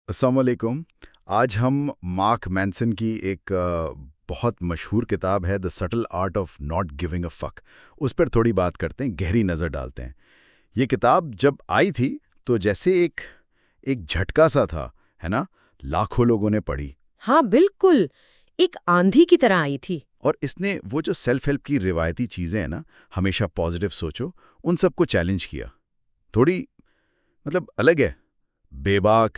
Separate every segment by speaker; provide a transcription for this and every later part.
Speaker 1: السلام علیکم۔ آج ہم مارک مینسن کی ایک بہت مشہور کتاب ہے the subtle art of not giving a fuck, اس پر تھوڑی بات کرتے ہیں، گہری نظر ڈالتے ہیں۔ یہ کتاب جب آئی تھی تو جیسے ایک جھٹکا سا تھا، ہے نا؟ لاکھوں لوگوں نے پڑھی،
Speaker 2: ہاں بالکل، ایک آندھی کی طرح آئی تھی۔
Speaker 1: اور اس نے وہ جو سیلف ہیلپ کی روایتی چیزیں ہیں نا، ہمیشہ پازیٹیو سوچو، ان سب کو چیلنج کیا۔ تھوڑی الگ ہے، بے باک،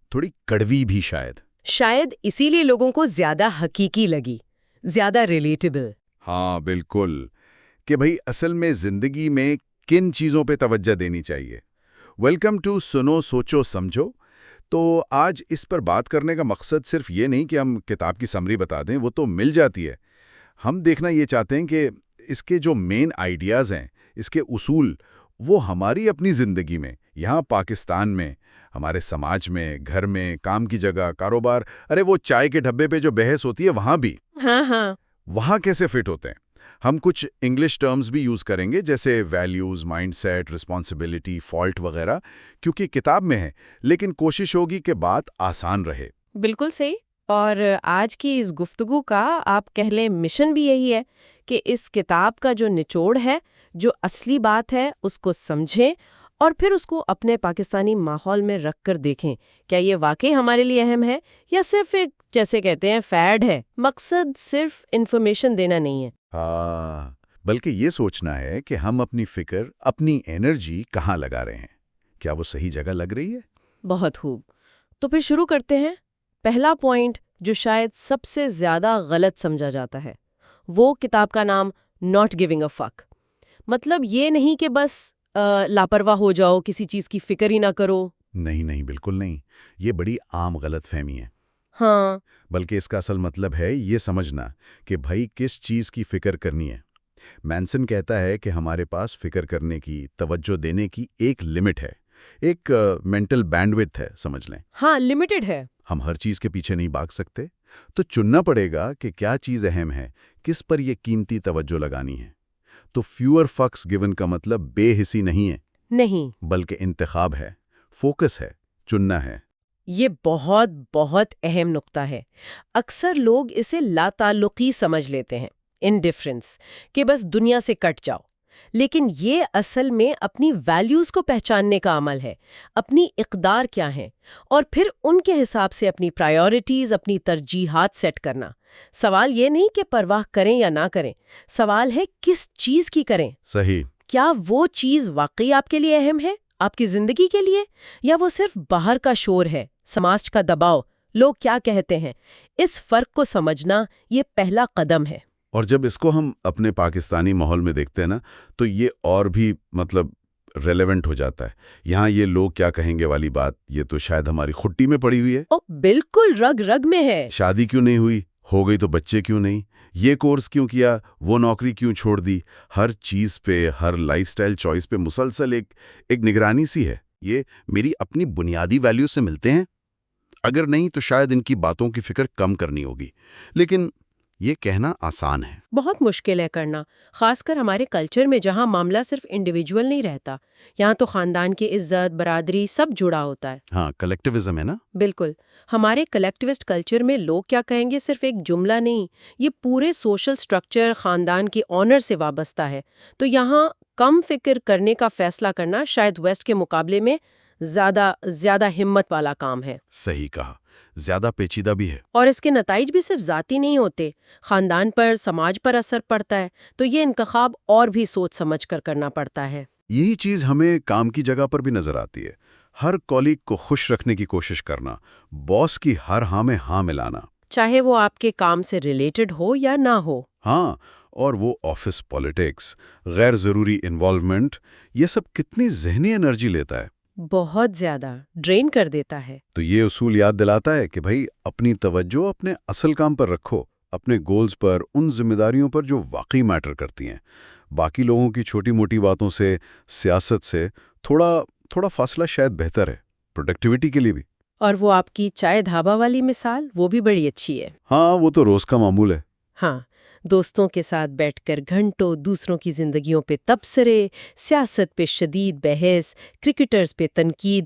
Speaker 1: تھوڑی کڑوی بھی شاید۔
Speaker 2: شاید اسی لیے لوگوں کو زیادہ حقیقی لگی، زیادہ ریلیٹیبل۔
Speaker 1: ہاں بالکل، کہ بھئی اصل میں زندگی میں کن چیزوں پہ توجہ دینی چاہیے۔ ویلکم ٹو سنو سوچو سمجھو۔ تو آج اس پر بات کرنے کا مقصد صرف یہ نہیں کہ ہم کتاب کی سمری بتا دیں، وہ تو مل جاتی ہے۔ ہم دیکھنا یہ چاہتے ہیں کہ اس کے جو مین آئیڈیاز ہیں، اس کے اصول، وہ ہماری اپنی زندگی میں، یہاں پاکستان میں، ہمارے سماج میں، گھر میں، کام کی جگہ، کاروبار، وہ چائے کے ڈھبے پہ جو بحث ہوتی ہے وہاں بھی،
Speaker 2: ہاں
Speaker 1: وہاں کیسے فٹ ہوتے ہیں۔ ہم کچھ انگلش ٹرمز بھی یوز کریں گے، جیسے values, mindset, responsibility, fault وغیرہ، کیونکہ کتاب میں ہے، لیکن کوشش ہوگی کہ بات آسان رہے۔
Speaker 2: بالکل صحیح۔ اور آج کی اس گفتگو کا آپ کہہ لیں مشن بھی یہی ہے کہ اس کتاب کا جو نچوڑ ہے، جو اصلی بات ہے، اس کو سمجھیں اور پھر اس کو اپنے پاکستانی ماحول میں رکھ کر دیکھیں، کیا یہ واقعی ہمارے لیے اہم ہے یا صرف ایک، جیسے کہتے ہیں، فیڈ ہے۔ مقصد صرف انفارمیشن دینا نہیں ہے۔
Speaker 1: ہاں، بلکہ یہ سوچنا ہے کہ ہم اپنی فکر، اپنی انرجی کہاں لگا رہے ہیں، کیا وہ صحیح جگہ لگ رہی ہے؟
Speaker 2: بہت خوب۔ تو پھر شروع کرتے ہیں۔ پہلا پوائنٹ جو شاید سب سے زیادہ غلط سمجھا جاتا ہے، وہ کتاب کا نام ناٹ گیونگ اے فک۔ مطلب یہ نہیں کہ بس لاپرواہ ہو جاؤ، کسی چیز کی فکر ہی نہ کرو۔
Speaker 1: نہیں، بالکل نہیں۔ یہ بڑی عام غلط فہمی ہے۔
Speaker 2: ہاں
Speaker 1: بلکہ اس کا اصل مطلب ہے یہ سمجھنا کہ بھائی کس چیز کی فکر کرنی ہے۔ مینسن کہتا ہے کہ ہمارے پاس فکر کرنے کی، توجہ دینے کی ایک لمٹ ہے، ایک مینٹل بینڈوِڈتھ ہے، سمجھ لیں۔
Speaker 2: ہاں، لمیٹڈ ہے۔
Speaker 1: ہم ہر چیز کے پیچھے نہیں بھاگ سکتے، تو چننا پڑے گا کہ کیا چیز اہم ہے، کس پر یہ قیمتی توجہ لگانی ہے۔ تو فیور فکس گیون کا مطلب بے حسی نہیں ہے،
Speaker 2: نہیں،
Speaker 1: بلکہ انتخاب ہے، فوکس ہے، چننا ہے۔
Speaker 2: یہ بہت بہت اہم نقطہ ہے۔ اکثر لوگ اسے لا تعلقی سمجھ لیتے ہیں، انڈیفرنس، کہ بس دنیا سے کٹ جاؤ۔ لیکن یہ اصل میں اپنی ویلیوز کو پہچاننے کا عمل ہے، اپنی اقدار کیا ہیں، اور پھر ان کے حساب سے اپنی پرائیورٹیز، اپنی ترجیحات سیٹ کرنا۔ سوال یہ نہیں کہ پرواہ کریں یا نہ کریں، سوال ہے کس چیز کی کریں۔
Speaker 1: صحیح۔
Speaker 2: کیا وہ چیز واقعی آپ کے لیے اہم ہے، آپ کی زندگی کے لیے، یا وہ صرف باہر کا شور ہے، سماج کا دباؤ، لوگ کیا کہتے ہیں؟ اس فرق کو سمجھنا یہ پہلا قدم ہے۔
Speaker 1: اور جب اس کو ہم اپنے پاکستانی ماحول میں دیکھتے ہیں نا، تو یہ اور بھی ریلیونٹ ہو جاتا ہے۔ یہاں یہ لوگ کیا کہیں گے والی بات، یہ تو شاید ہماری خٹی میں پڑی ہوئی ہے۔
Speaker 2: بالکل رگ رگ میں ہے۔
Speaker 1: شادی کیوں نہیں ہوئی، ہو گئی تو بچے کیوں نہیں، یہ کورس کیوں کیا، وہ نوکری کیوں چھوڑ دی۔ ہر چیز پہ، ہر لائف سٹائل چوائس پہ مسلسل ایک نگرانی سی ہے۔ یہ میری اپنی بنیادی ویلیو سے ملتے ہیں؟ اگر نہیں تو شاید ان کی باتوں کی فکر کم کرنی ہوگی۔ لیکن یہ کہنا آسان ہے،
Speaker 2: بہت مشکل ہے کرنا، خاص کر ہمارے کلچر میں جہاں معاملہ صرف انڈیویجول نہیں رہتا، یہاں تو خاندان کی عزت، برادری، سب جڑا ہوتا ہے۔
Speaker 1: ہاں، کلیکٹیوزم ہے نا۔
Speaker 2: بالکل، ہمارے کلیکٹیوسٹ کلچر میں لوگ کیا کہیں گے صرف ایک جملہ نہیں، یہ پورے سوشل سٹرکچر، خاندان کی آنر سے وابستہ ہے۔ تو یہاں کم فکر کرنے کا فیصلہ کرنا شاید ویسٹ کے مقابلے میں زیادہ ہمت والا کام ہے۔
Speaker 1: صحیح کہا، زیادہ پیچیدہ بھی ہے۔
Speaker 2: اور اس کے نتائج بھی صرف ذاتی نہیں ہوتے، خاندان پر، سماج پر اثر پڑتا ہے۔ تو یہ انتخاب اور بھی سوچ سمجھ کر کرنا پڑتا ہے۔
Speaker 1: یہی چیز ہمیں کام کی جگہ پر بھی نظر آتی ہے۔ ہر کولیگ کو خوش رکھنے کی کوشش کرنا، باس کی ہر ہاں میں ہاں ملانا،
Speaker 2: چاہے وہ آپ کے کام سے ریلیٹڈ ہو یا نہ ہو۔
Speaker 1: ہاں، اور وہ آفس پالیٹکس، غیر ضروری انوالومنٹ، یہ سب کتنی ذہنی انرجی لیتا ہے۔
Speaker 2: بہت زیادہ ڈرین کر دیتا ہے۔
Speaker 1: تو یہ اصول یاد دلاتا ہے کہ بھائی اپنی توجہ اپنے اصل کام پر رکھو، اپنے گولز پر، ان ذمہ داریوں پر جو واقعی میٹر کرتی ہیں۔ باقی لوگوں کی چھوٹی موٹی باتوں سے، سیاست سے تھوڑا فاصلہ شاید بہتر ہے، پروڈکٹیوٹی کے لیے بھی۔
Speaker 2: اور وہ آپ کی چائے ڈھابا والی مثال، وہ بھی بڑی اچھی ہے۔
Speaker 1: ہاں، وہ تو روز کا معمول ہے۔
Speaker 2: ہاں، دوستوں کے ساتھ بیٹھ کر گھنٹوں دوسروں کی زندگیوں پہ تبصرے، سیاست پہ شدید بحث، کرکٹرز پہ تنقید۔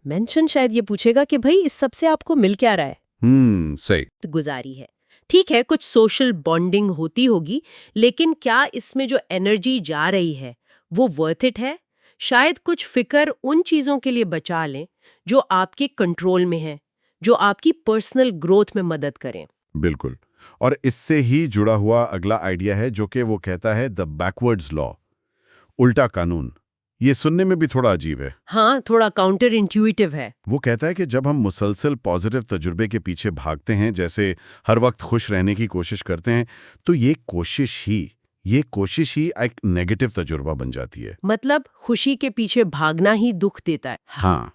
Speaker 2: مینشن شاید یہ پوچھے گا کہ بھئی اس سب سے آپ کو مل کیا رہا ہے؟
Speaker 1: صحیح.
Speaker 2: گزاری ہے. ٹھیک ہے کچھ سوشل بانڈنگ ہوتی ہوگی، لیکن کیا اس میں جو انرجی جا رہی ہے وہ ورتھ اٹ ہے؟ شاید کچھ فکر ان چیزوں کے لیے بچا لیں جو آپ کے کنٹرول میں ہیں، جو آپ کی پرسنل گروتھ میں مدد کریں.
Speaker 1: بالکل. اور اس سے ہی جڑا ہوا اگلا آئیڈیا ہے جو کہ وہ کہتا ہے دا بیکورڈز لا، الٹا قانون. یہ سننے میں بھی تھوڑا عجیب ہے.
Speaker 2: ہاں تھوڑا کاؤنٹر انٹیویٹو ہے.
Speaker 1: وہ کہتا ہے کہ جب ہم مسلسل پازیٹیو تجربے کے پیچھے بھاگتے ہیں، جیسے ہر وقت خوش رہنے کی کوشش کرتے ہیں، تو یہ کوشش ہی ایک نیگیٹو تجربہ بن جاتی ہے.
Speaker 2: مطلب خوشی کے پیچھے بھاگنا ہی دکھ دیتا ہے.
Speaker 1: ہاں،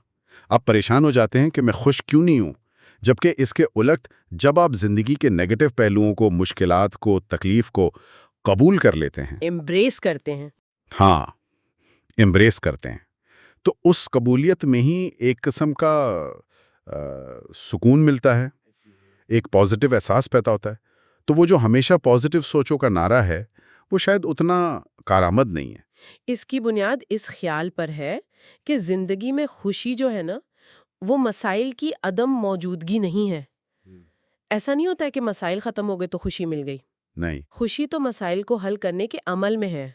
Speaker 1: آپ پریشان ہو جاتے ہیں کہ میں خوش کیوں نہیں ہوں، جبکہ اس کے الٹ جب آپ زندگی کے نیگیٹو پہلوؤں کو، مشکلات کو، تکلیف کو قبول کر لیتے ہیں،
Speaker 2: ایمبریس کرتے ہیں.
Speaker 1: ہاں، ایمبریس کرتے ہیں، تو اس قبولیت میں ہی ایک قسم کا سکون ملتا ہے، ایک پازیٹیو احساس پیدا ہوتا ہے. تو وہ جو ہمیشہ پازیٹیو سوچوں کا نعرہ ہے وہ شاید اتنا کارآمد نہیں ہے.
Speaker 2: اس کی بنیاد اس خیال پر ہے کہ زندگی میں خوشی جو ہے نا وہ مسائل کی عدم موجودگی نہیں ہے. ایسا نہیں ہوتا ہے کہ مسائل ختم ہو گئے تو خوشی مل گئی.
Speaker 1: نہیں.
Speaker 2: خوشی تو مسائل کو حل کرنے کے عمل میں ہے.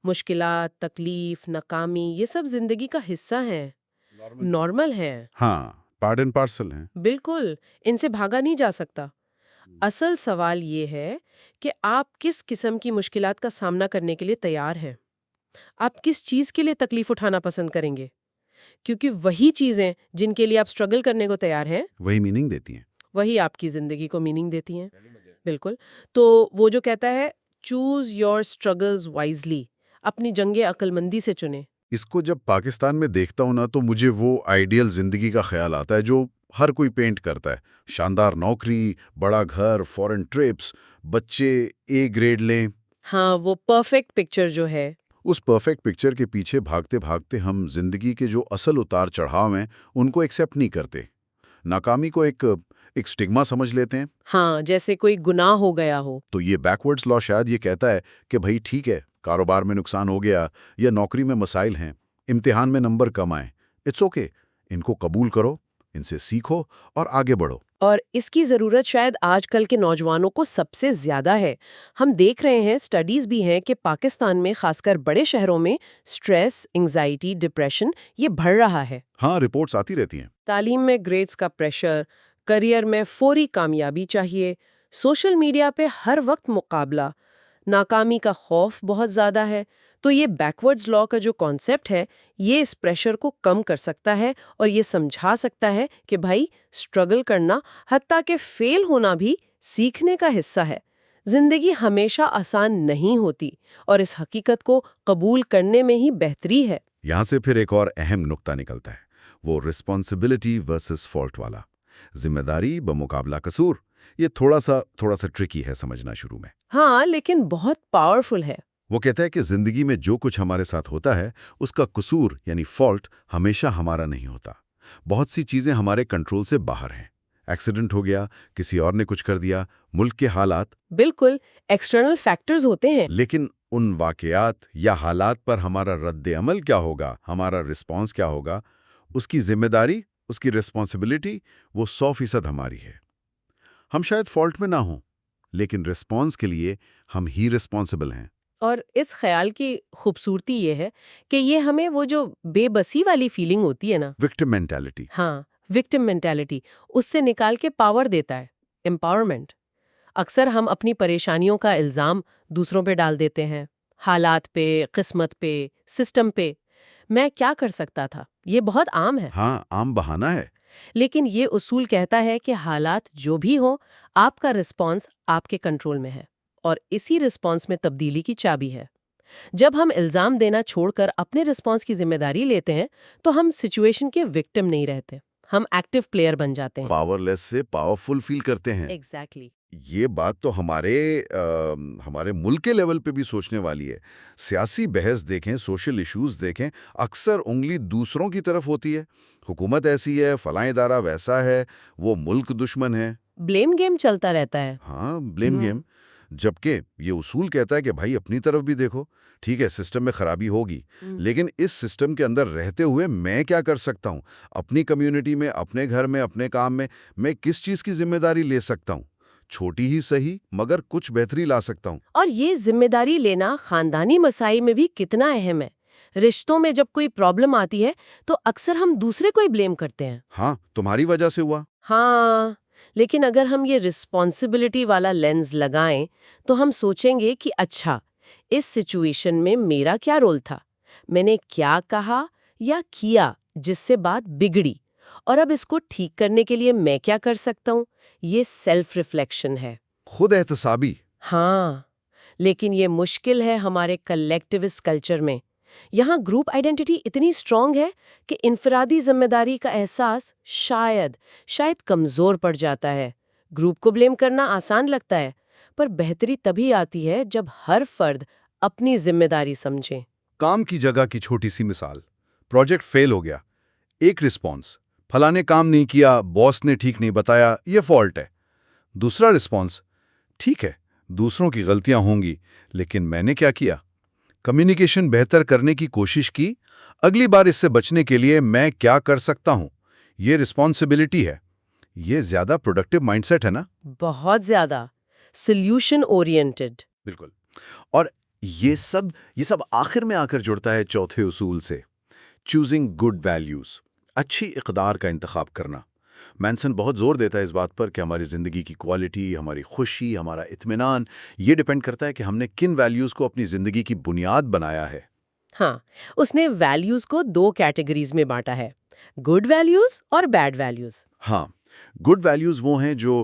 Speaker 2: مشکلات، تکلیف، ناکامی یہ سب زندگی کا حصہ ہیں، نارمل ہیں.
Speaker 1: ہاں، پارٹ اینڈ پارسل ہیں.
Speaker 2: بالکل، ان سے بھاگا نہیں جا سکتا. اصل سوال یہ ہے کہ آپ کس قسم کی مشکلات کا سامنا کرنے کے لیے تیار ہیں. آپ کس چیز کے لیے تکلیف اٹھانا پسند کریں گے؟ کیونکہ وہی چیزیں جن کے لیے آپ سٹرگل کرنے کو تیار ہیں
Speaker 1: وہی میننگ دیتی ہیں.
Speaker 2: وہی آپ کی زندگی کو میننگ دیتی ہیں. بالکل. تو وہ جو کہتا ہے چوز یور اسٹرگلز وائزلی، اپنی جنگیں عقل مندی سے چنیں.
Speaker 1: اس کو جب پاکستان میں دیکھتا ہوں نا تو مجھے وہ آئیڈیل زندگی کا خیال آتا ہے جو ہر کوئی پینٹ کرتا ہے. شاندار نوکری، بڑا گھر، فورن ٹرپس، بچے اے گریڈ لیں.
Speaker 2: ہاں وہ پرفیکٹ پکچر جو ہے.
Speaker 1: اس پرفیکٹ پکچر کے پیچھے بھاگتے بھاگتے ہم زندگی کے جو اصل اتار چڑھاؤ ہیں ان کو ایکسیپٹ نہیں کرتے. ناکامی کو ایک سٹگما سمجھ لیتے ہیں.
Speaker 2: ہاں جیسے کوئی گناہ ہو گیا ہو.
Speaker 1: تو یہ بیکورڈز لا شاید یہ کہتا ہے کہ بھائی ٹھیک ہے، کاروبار میں نقصان ہو گیا یا نوکری میں مسائل ہیں، امتحان میں نمبر کم آئے، اٹس اوکے، ان کو قبول کرو، ان سے سیکھو اور آگے بڑھو.
Speaker 2: اور اس کی ضرورت شاید آج کل کے نوجوانوں کو سب سے زیادہ ہے. ہم دیکھ رہے ہیں، سٹڈیز بھی ہیں کہ پاکستان میں خاص کر بڑے شہروں میں سٹریس، انگزائٹی، ڈپریشن یہ بڑھ رہا ہے.
Speaker 1: ہاں، رپورٹس آتی رہتی ہیں.
Speaker 2: تعلیم میں گریڈز کا پریشر، کریئر میں فوری کامیابی چاہیے، سوشل میڈیا پہ ہر وقت مقابلہ، ناکامی کا خوف بہت زیادہ ہے. تو یہ بیکورڈز لا کا جو کانسیپٹ ہے یہ اس پریشر کو کم کر سکتا ہے اور یہ سمجھا سکتا ہے کہ بھائی سٹرگل کرنا، حتیٰ کہ فیل ہونا بھی سیکھنے کا حصہ ہے. زندگی ہمیشہ آسان نہیں ہوتی اور اس حقیقت کو قبول کرنے میں ہی بہتری ہے.
Speaker 1: یہاں سے پھر ایک اور اہم نقطہ نکلتا ہے، وہ رسپانسبلٹی ورسز فالٹ والا. ذمہ داری بمقابلہ قصور. یہ تھوڑا سا ٹرکی ہے سمجھنا شروع میں.
Speaker 2: ہاں لیکن بہت پاورفل ہے.
Speaker 1: وہ کہتا ہے کہ زندگی میں جو کچھ ہمارے ساتھ ہوتا ہے اس کا قصور یعنی فالٹ ہمیشہ ہمارا نہیں ہوتا. بہت سی چیزیں ہمارے کنٹرول سے باہر ہیں. ایکسیڈنٹ ہو گیا، کسی اور نے کچھ کر دیا، ملک کے حالات.
Speaker 2: بالکل، ایکسٹرنل فیکٹرز ہوتے ہیں.
Speaker 1: لیکن ان واقعات یا حالات پر ہمارا رد عمل کیا ہوگا، ہمارا رسپانس کیا ہوگا، اس کی ذمہ داری، اس کی رسپانسبلٹی وہ 100% ہماری ہے. ہم شاید فالٹ میں نہ ہوں، لیکن رسپانس کے لیے ہم ہی رسپانسبل ہیں.
Speaker 2: اور اس خیال کی خوبصورتی یہ ہے کہ یہ ہمیں وہ جو بے بسی والی فیلنگ ہوتی ہے نا،
Speaker 1: وکٹم مینٹالٹی.
Speaker 2: ہاں وکٹم مینٹالٹی، اس سے نکال کے پاور دیتا ہے، امپاورمنٹ. اکثر ہم اپنی پریشانیوں کا الزام دوسروں پہ ڈال دیتے ہیں، حالات پہ، قسمت پہ، سسٹم پہ. میں کیا کر سکتا تھا، یہ بہت عام ہے.
Speaker 1: ہاں، عام بہانہ ہے.
Speaker 2: لیکن یہ اصول کہتا ہے کہ حالات جو بھی ہوں، آپ کا رسپانس آپ کے کنٹرول میں ہے اور اسی رسپانس میں تبدیلی کی چابی ہے. جب ہم الزام دینا چھوڑ کر اپنے رسپانس کی ذمہ داری لیتے ہیں تو ہم سچویشن کے وکٹم نہیں رہتے، ہم ایکٹیو پلیئر بن جاتے ہیں.
Speaker 1: پاورلیس سے پاورفل فیل کرتے ہیں.
Speaker 2: ایگزیکٹلی.
Speaker 1: یہ بات تو ہمارے ملک کے لیول پہ بھی سوچنے والی ہے. سیاسی بحث دیکھیں، سوشل ایشوز دیکھیں، اکثر انگلی دوسروں کی طرف ہوتی ہے. حکومت ایسی ہے، فلاں ادارہ ویسا ہے، وہ ملک دشمن ہے.
Speaker 2: بلیم گیم چلتا رہتا ہے.
Speaker 1: ہاں، بلیم گیم. جبکہ یہ اصول کہتا ہے کہ بھائی اپنی طرف بھی دیکھو، ٹھیک ہے سسٹم میں خرابی ہوگی، لیکن اس سسٹم کے اندر رہتے ہوئے میں کیا کر سکتا ہوں؟ اپنی کمیونٹی میں، اپنے گھر میں، اپنے کام میں کس چیز کی ذمہ داری لے سکتا ہوں؟ چھوٹی ہی صحیح مگر کچھ بہتری لا سکتا ہوں۔
Speaker 2: اور یہ ذمہ داری لینا خاندانی مسائل میں بھی کتنا اہم ہے۔ رشتوں میں جب کوئی پرابلم آتی ہے تو اکثر ہم دوسرے کو ہی بلیم کرتے ہیں۔
Speaker 1: ہاں، تمہاری وجہ سے ہوا۔
Speaker 2: ہاں، لیکن اگر ہم یہ رسپانسبلٹی والا لینز لگائیں تو ہم سوچیں گے کہ اچھا، اس سچویشن میں میرا کیا رول تھا؟ میں نے کیا کہا یا کیا جس سے بات بگڑی؟ اور اب اس کو ٹھیک کرنے کے لیے میں کیا کر سکتا ہوں؟ یہ سیلف ریفلیکشن ہے۔
Speaker 1: خود احتسابی۔
Speaker 2: ہاں، لیکن یہ مشکل ہے ہمارے کلیکٹیوسٹ کلچر میں۔ یہاں گروپ آئیڈینٹی اتنی اسٹرانگ ہے کہ انفرادی ذمہ داری کا احساس شاید کمزور پڑ جاتا ہے۔ گروپ کو بلیم کرنا آسان لگتا ہے، پر بہتری تبھی آتی ہے جب ہر فرد اپنی ذمہ داری سمجھے۔
Speaker 1: کام کی جگہ کی چھوٹی سی مثال، پروجیکٹ فیل ہو گیا، ایک رسپانس، فلاں نے کام نہیں کیا، باس نے ٹھیک نہیں بتایا، یہ فالٹ ہے۔ دوسرا رسپانس، ٹھیک ہے دوسروں کی غلطیاں ہوں گی، لیکن میں نے کیا کیا؟ کمیونیکیشن بہتر کرنے کی کوشش کی، اگلی بار اس سے بچنے کے لیے میں کیا کر سکتا ہوں؟ یہ رسپانسبلٹی ہے۔ یہ زیادہ پروڈکٹیو مائنڈ سیٹ ہے نا؟
Speaker 2: بہت زیادہ سولوشن اورینٹڈ۔
Speaker 1: بالکل۔ اور یہ سب آخر میں آ کر جڑتا ہے چوتھے اصول سے، چوزنگ گڈ ویلیوز، اچھی اقدار کا انتخاب کرنا۔ مینسن بہت زور دیتا ہے اس بات پر کہ ہماری زندگی کی کوالٹی، ہماری خوشی، ہمارا اطمینان یہ ڈیپینڈ کرتا ہے کہ ہم نے کن ویلیوز کو اپنی زندگی کی بنیاد بنایا ہے۔
Speaker 2: ہاں، اس نے ویلیوز کو 2 کیٹیگریز میں بانٹا ہے، گڈ ویلیوز اور بیڈ ویلیوز۔
Speaker 1: ہاں، گڈ ویلیوز وہ ہیں جو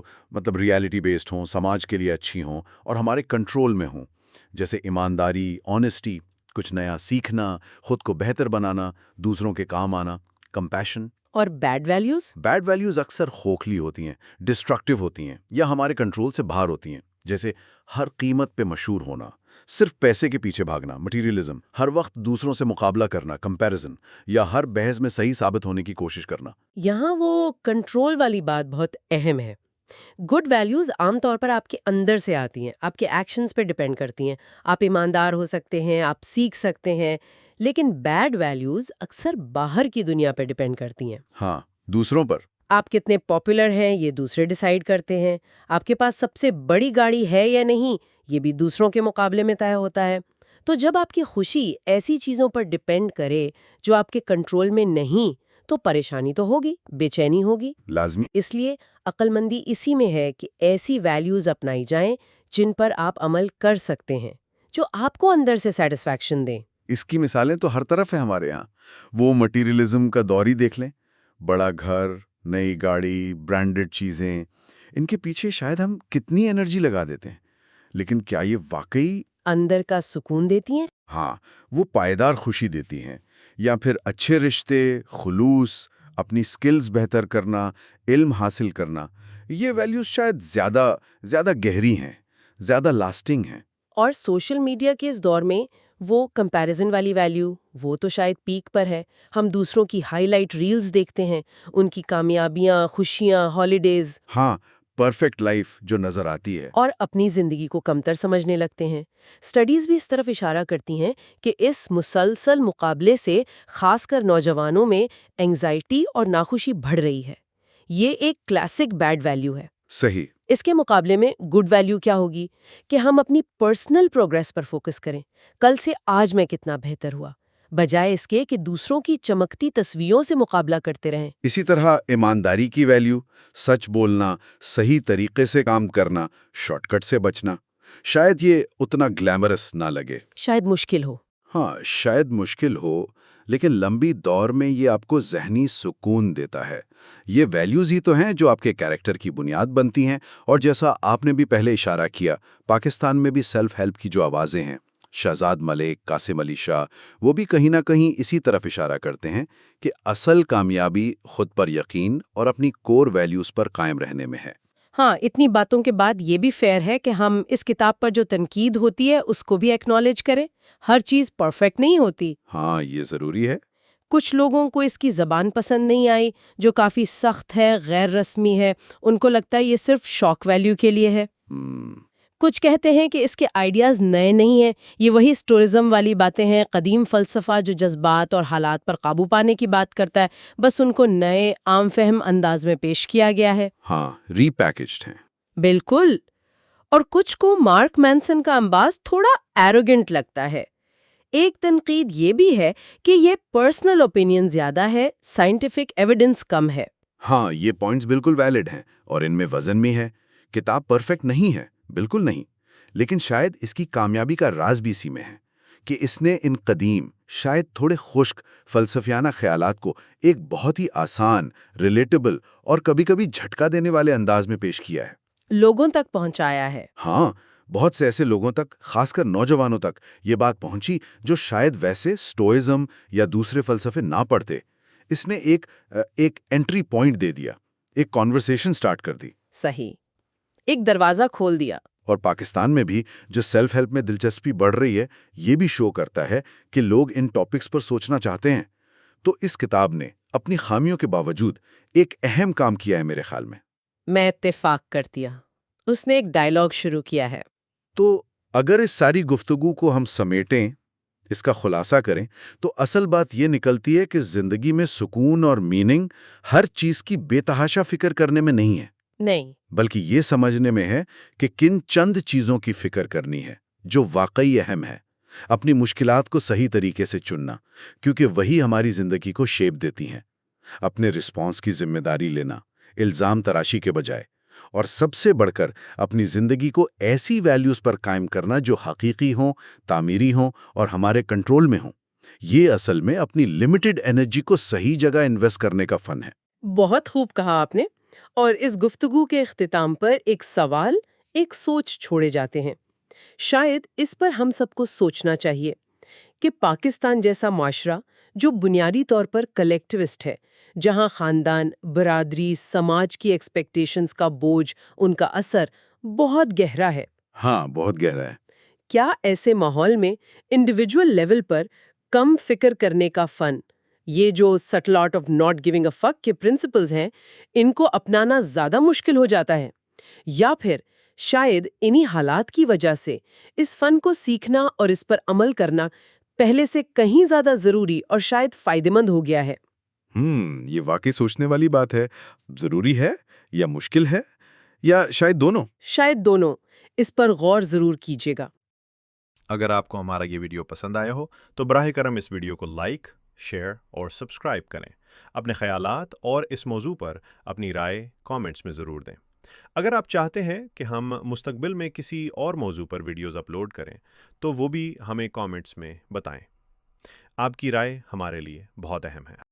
Speaker 1: ریالٹی بیسڈ ہوں، سماج کے لیے اچھی ہوں اور ہمارے کنٹرول میں ہوں، جیسے ایمانداری، آنیسٹی، کچھ نیا سیکھنا، خود کو بہتر بنانا، دوسروں کے کام آنا، کمپیشن۔
Speaker 2: اور بیڈ ویلیوز؟
Speaker 1: بیڈ ویلیوز اکثر کھوکھلی ہوتی ہیں، ڈسٹرکٹیو ہوتی ہیں یا ہمارے کنٹرول سے باہر ہوتی ہیں، جیسے ہر قیمت پہ مشہور ہونا، صرف پیسے کے پیچھے بھاگنا، مٹیریلزم، ہر وقت دوسروں سے مقابلہ کرنا، کمپیریزن، یا ہر بحث میں صحیح ثابت ہونے کی کوشش کرنا۔
Speaker 2: یہاں وہ کنٹرول والی بات بہت اہم ہے۔ گڈ ویلیوز عام طور پر آپ کے اندر سے آتی ہیں، آپ کے ایکشنز پہ ڈیپینڈ کرتی ہیں۔ آپ ایماندار ہو سکتے ہیں، آپ سیکھ سکتے ہیں، لیکن بیڈ ویلیوز اکثر باہر کی دنیا پہ ڈیپینڈ کرتی ہیں۔
Speaker 1: ہاں، دوسروں پر۔
Speaker 2: آپ کتنے پاپولر ہیں یہ دوسرے ڈیسائیڈ کرتے ہیں، آپ کے پاس سب سے بڑی گاڑی ہے یا نہیں یہ بھی دوسروں کے مقابلے میں طے ہوتا ہے۔ تو جب آپ کی خوشی ایسی چیزوں پر ڈیپینڈ کرے جو آپ کے کنٹرول میں نہیں، تو پریشانی تو ہوگی، بے چینی ہوگی۔
Speaker 1: لازمی۔
Speaker 2: اس لیے عقل مندی اسی میں ہے کہ ایسی ویلیوز اپنائی جائیں جن پر آپ عمل کر سکتے ہیں، جو آپ کو اندر سے سیٹسفیکشن دیں۔
Speaker 1: اس کی مثالیں تو ہر طرف ہیں ہمارے ہاں۔ وہ مٹیریلزم کا دور ہی دیکھ لیں، بڑا گھر، نئی گاڑی، برانڈڈ چیزیں، ان کے پیچھے شاید ہم کتنی انرجی لگا دیتے ہیں، لیکن کیا یہ واقعی
Speaker 2: اندر کا سکون دیتی ہیں؟
Speaker 1: ہاں وہ پائیدار خوشی دیتی ہیں؟ یا پھر اچھے رشتے، خلوص، اپنی سکلز بہتر کرنا، علم حاصل کرنا، یہ ویلیوز شاید زیادہ گہری ہیں، زیادہ لاسٹنگ ہیں۔
Speaker 2: اور سوشل میڈیا کے اس دور میں وہ کمپیریزن والی ویلیو وہ تو شاید پیک پر ہے۔ ہم دوسروں کی ہائی لائٹ ریلز دیکھتے ہیں، ان کی کامیابیاں، خوشیاں، ہالیڈیز،
Speaker 1: ہاں، پرفیکٹ لائف جو نظر آتی ہے۔
Speaker 2: اور اپنی زندگی کو کمتر سمجھنے لگتے ہیں۔ سٹڈیز بھی اس طرف اشارہ کرتی ہیں کہ اس مسلسل مقابلے سے خاص کر نوجوانوں میں اینگزائٹی اور ناخوشی بڑھ رہی ہے۔ یہ ایک کلاسک بیڈ ویلیو ہے۔
Speaker 1: صحیح۔
Speaker 2: اس کے مقابلے میں گڈ ویلیو کیا ہوگی کہ ہم اپنی پرسنل پروگریس پر فوکس کریں، کل سے آج میں کتنا بہتر ہوا، بجائے اس کے کہ دوسروں کی چمکتی تصویروں سے مقابلہ کرتے رہیں۔
Speaker 1: اسی طرح ایمانداری کی ویلیو، سچ بولنا، صحیح طریقے سے کام کرنا، شارٹ کٹ سے بچنا، شاید یہ اتنا گلیمرس نہ لگے،
Speaker 2: شاید مشکل ہو۔
Speaker 1: ہاں شاید مشکل ہو، لیکن لمبی دور میں یہ آپ کو ذہنی سکون دیتا ہے۔ یہ ویلیوز ہی تو ہیں جو آپ کے کیریکٹر کی بنیاد بنتی ہیں، اور جیسا آپ نے بھی پہلے اشارہ کیا، پاکستان میں بھی سیلف ہیلپ کی جو آوازیں ہیں، شہزاد ملک، قاسم علی شاہ، وہ بھی کہیں نہ کہیں اسی طرف اشارہ کرتے ہیں کہ اصل کامیابی خود پر یقین اور اپنی کور ویلیوز پر قائم رہنے میں ہے۔
Speaker 2: ہاں، اتنی باتوں کے بعد یہ بھی فیئر ہے کہ ہم اس کتاب پر جو تنقید ہوتی ہے اس کو بھی ایکنالج کریں۔ ہر چیز پرفیکٹ نہیں ہوتی۔
Speaker 1: ہاں یہ ضروری ہے۔
Speaker 2: کچھ لوگوں کو اس کی زبان پسند نہیں آئی، جو کافی سخت ہے، غیر رسمی ہے، ان کو لگتا ہے یہ صرف شوق ویلیو کے لیے ہے۔ کچھ کہتے ہیں کہ اس کے آئیڈیاز نئے نہیں ہیں، یہ وہی اسٹورزم والی باتیں ہیں، قدیم فلسفہ جو جذبات اور حالات پر قابو پانے کی بات کرتا ہے، بس ان کو نئے عام فہم انداز میں پیش کیا گیا ہے۔
Speaker 1: ہاں، ری پیکجڈ ہیں۔
Speaker 2: بالکل۔ اور کچھ کو مارک مینسن کا انداز تھوڑا ایروگنٹ لگتا ہے۔ ایک تنقید یہ بھی ہے کہ یہ پرسنل اوپینین زیادہ ہے، سائنٹیفک ایویڈنس کم ہے۔
Speaker 1: ہاں، یہ پوائنٹس بالکل ویلڈ ہیں اور ان میں وزن بھی ہے۔ کتاب پرفیکٹ نہیں ہے، بالکل نہیں، لیکن شاید اس کی کامیابی کا راز بھی اسی میں ہے کہ اس نے ان قدیم، شاید تھوڑے خشک فلسفیانہ خیالات کو ایک بہت ہی آسان، ریلیٹیبل اور کبھی کبھی جھٹکا دینے والے انداز میں پیش کیا ہے۔
Speaker 2: لوگوں تک پہنچایا ہے۔
Speaker 1: ہاں، بہت سے ایسے لوگوں تک، خاص کر نوجوانوں تک یہ بات پہنچی جو شاید ویسے سٹوئزم یا دوسرے فلسفے نہ پڑھتے۔ اس نے ایک انٹری پوائنٹ دے دیا، ایک کانورسیشن سٹارٹ کر دی۔
Speaker 2: صحیح، ایک دروازہ کھول دیا۔
Speaker 1: اور پاکستان میں بھی جو سیلف ہیلپ میں دلچسپی بڑھ رہی ہے، یہ بھی شو کرتا ہے کہ لوگ ان ٹاپکس پر سوچنا چاہتے ہیں۔ تو اس کتاب نے اپنی خامیوں کے باوجود ایک اہم کام کیا ہے میرے خیال میں۔
Speaker 2: میں اتفاق کرتی ہوں۔ اس نے ایک ڈائیلاگ شروع کیا ہے۔
Speaker 1: تو اگر اس ساری گفتگو کو ہم سمیٹیں، اس کا خلاصہ کریں، تو اصل بات یہ نکلتی ہے کہ زندگی میں سکون اور میننگ ہر چیز کی بے تحاشا فکر کرنے میں نہیں ہے،
Speaker 2: نہیں،
Speaker 1: بلکہ یہ سمجھنے میں ہے کہ کن چند چیزوں کی فکر کرنی ہے جو واقعی اہم ہے۔ اپنی مشکلات کو صحیح طریقے سے چننا، کیونکہ وہی ہماری زندگی کو شیپ دیتی ہیں۔ اپنے رسپانس کی ذمہ داری لینا، الزام تراشی کے بجائے، اور سب سے بڑھ کر اپنی زندگی کو ایسی ویلیوز پر قائم کرنا جو حقیقی ہوں، تعمیری ہوں اور ہمارے کنٹرول میں ہوں۔ یہ اصل میں اپنی لمیٹڈ انرجی کو صحیح جگہ انویسٹ کرنے کا فن ہے۔
Speaker 2: بہت خوب کہا آپ نے۔ اور اس گفتگو کے اختتام پر ایک سوال، ایک سوچ چھوڑے جاتے ہیں۔ شاید اس پر ہم سب کو سوچنا چاہیے کہ پاکستان جیسا معاشرہ جو بنیادی طور پر کلیکٹیوسٹ ہے، جہاں خاندان، برادری، سماج کی ایکسپیکٹیشنز کا بوجھ، ان کا اثر بہت گہرا ہے۔
Speaker 1: ہاں، بہت گہرا ہے۔
Speaker 2: کیا ایسے ماحول میں انڈیویجول لیول پر کم فکر کرنے کا فن، یہ جو subtle art of not giving a fuck کے پرنسپلز ہیں، ان کو اپنانا زیادہ مشکل ہو جاتا ہے؟ یا پھر شاید انہی حالات کی وجہ سے اس فن کو سیکھنا اور اس پر عمل کرنا پہلے سے کہیں زیادہ ضروری اور شاید فائدہ مند ہو گیا ہے؟
Speaker 1: یہ واقعی سوچنے والی بات ہے۔ ضروری ہے یا مشکل ہے، یا شاید دونوں؟
Speaker 2: شاید دونوں۔ اس پر غور ضرور کیجیے گا۔
Speaker 3: اگر آپ کو ہمارا یہ ویڈیو پسند آیا ہو تو براہ کرم اس ویڈیو کو لائک، شیئر اور سبسکرائب کریں۔ اپنے خیالات اور اس موضوع پر اپنی رائے کامنٹس میں ضرور دیں۔ اگر آپ چاہتے ہیں کہ ہم مستقبل میں کسی اور موضوع پر ویڈیوز اپلوڈ کریں تو وہ بھی ہمیں کامنٹس میں بتائیں۔ آپ کی رائے ہمارے لیے بہت اہم ہے۔